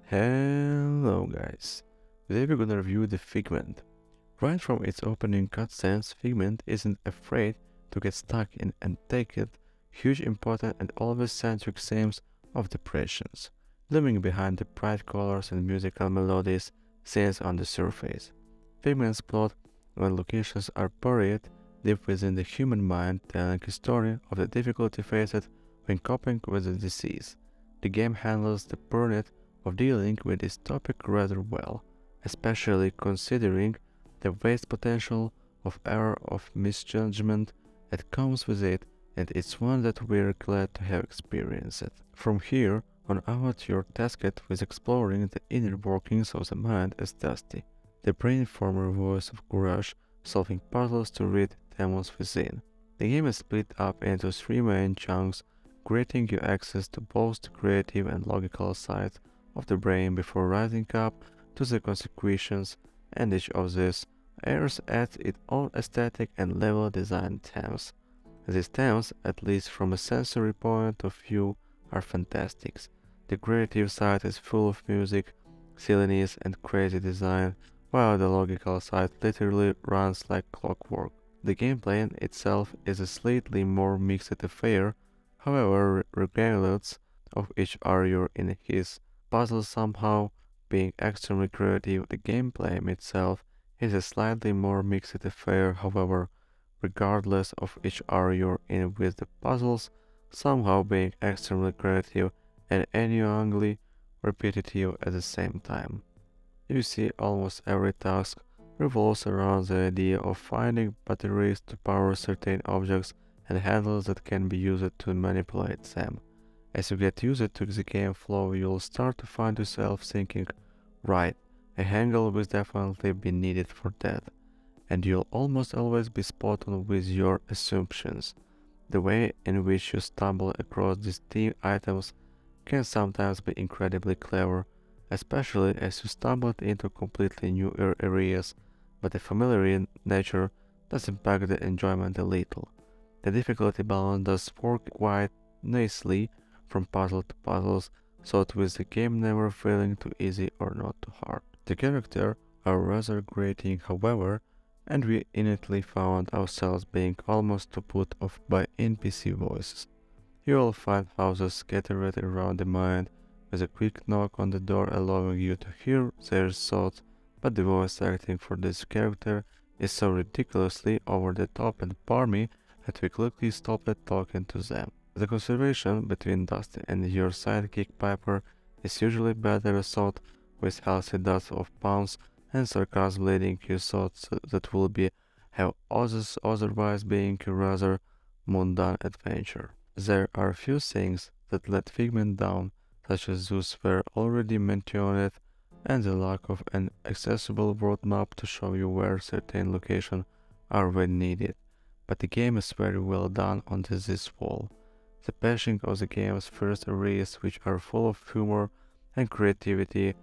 Hello guys, today we're gonna review the Figment. Right from its opening cutscenes, Figment isn't afraid to get stuck in and take it huge important and always centric themes of depressions, looming behind the bright colors and musical melodies seen on the surface. Figment's plot and locations are buried deep within the human mind, telling a story of the difficulty faced when coping with the disease. The game handles the burden of dealing with this topic rather well, especially considering the vast potential of error of misjudgment that comes with it, and it's one that we're glad to have experienced. From here on out, you're tasked with exploring the inner workings of the mind as Dusty, the brain-former voice of courage, solving puzzles to rid demons within. The game is split up into three main chunks, granting you access to both the creative and logical sides of the brain before rising up to the consequences, and each of these areas adds its own aesthetic and level design themes. These themes, at least from a sensory point of view, are fantastic. The creative side is full of music, silliness, and crazy design, while the logical side literally runs like clockwork. The gameplay itself is a slightly more mixed affair, however, regardless of each area in his puzzles somehow being extremely creative, the gameplay itself is a slightly more mixed affair, however, regardless of each area in with the puzzles somehow being extremely creative and annoyingly repetitive at the same time. You see, almost every task revolves around the idea of finding batteries to power certain objects and handles that can be used to manipulate them. As you get used to the game flow, you'll start to find yourself thinking, right, a handle will definitely be needed for that, and you'll almost always be spot on with your assumptions. The way in which you stumble across these theme items can sometimes be incredibly clever, especially as you stumbled into completely new areas, but the familiar nature does impact the enjoyment a little. The difficulty balance does work quite nicely from puzzle to puzzles, so with the game never feeling too easy or not too hard. The characters are rather grating, however, and we innately found ourselves being almost put off by NPC voices. You will find houses scattered around the mind, with a quick knock on the door allowing you to hear their thoughts, but the voice acting for this character is so ridiculously over the top and barmy that we quickly stopped talking to them. The conversation between Dusty and your sidekick Piper is usually better thought, with healthy dose of puns and sarcasm leading you thoughts that will be have others otherwise being a rather mundane adventure. There are few things that let Figment down, such as those were already mentioned, and the lack of an accessible world map to show you where certain locations are when needed. But the game is very well done on this wall. The pacing of the game's first areas, which are full of humor and creativity,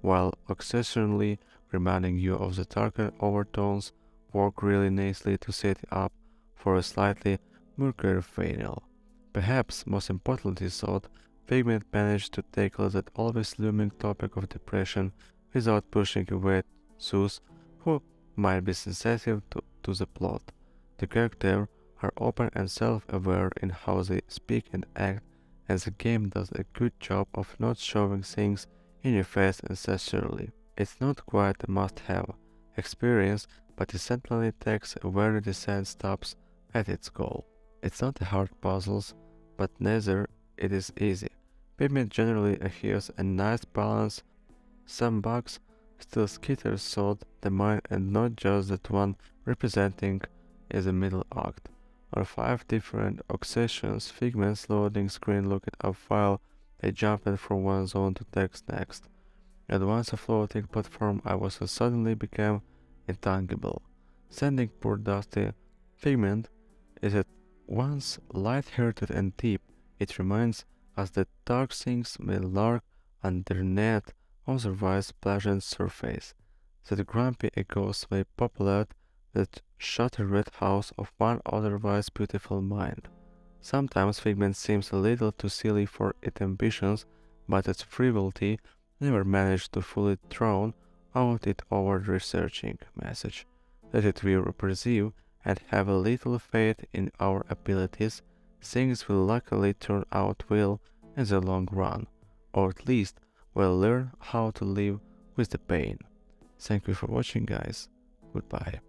while occasionally reminding you of the darker overtones, work really nicely to set up for a slightly murkier final. Perhaps most importantly thought, Figment managed to tackle that always looming topic of depression without pushing away those who might be sensitive to the plot. The characters are open and self-aware in how they speak and act, and the game does a good job of not shoving things in your face unnecessarily. It's not quite a must-have experience, but it certainly takes a very decent steps at its goal. It's not a hard puzzles, but neither it is easy. Pigment generally adheres a nice balance. Some bugs still skitter throughout the mind, and not just that one representing is a middle act. On 5 different occasions, Figment's loading screen looked up while I jumped from one zone to text next. At once a floating platform, I was suddenly became intangible. Sending poor Dusty, Figment is at once light-hearted and deep. It reminds us that dark things may lurk underneath otherwise pleasant surface, that grumpy echoes may populate that shuttered house of one otherwise beautiful mind. Sometimes Figment seems a little too silly for its ambitions, but its frivolity never managed to fully drown out it over researching message. Let it we perceive and have a little faith in our abilities, things will luckily turn out well in the long run, or at least we'll learn how to live with the pain. Thank you for watching, guys. Goodbye.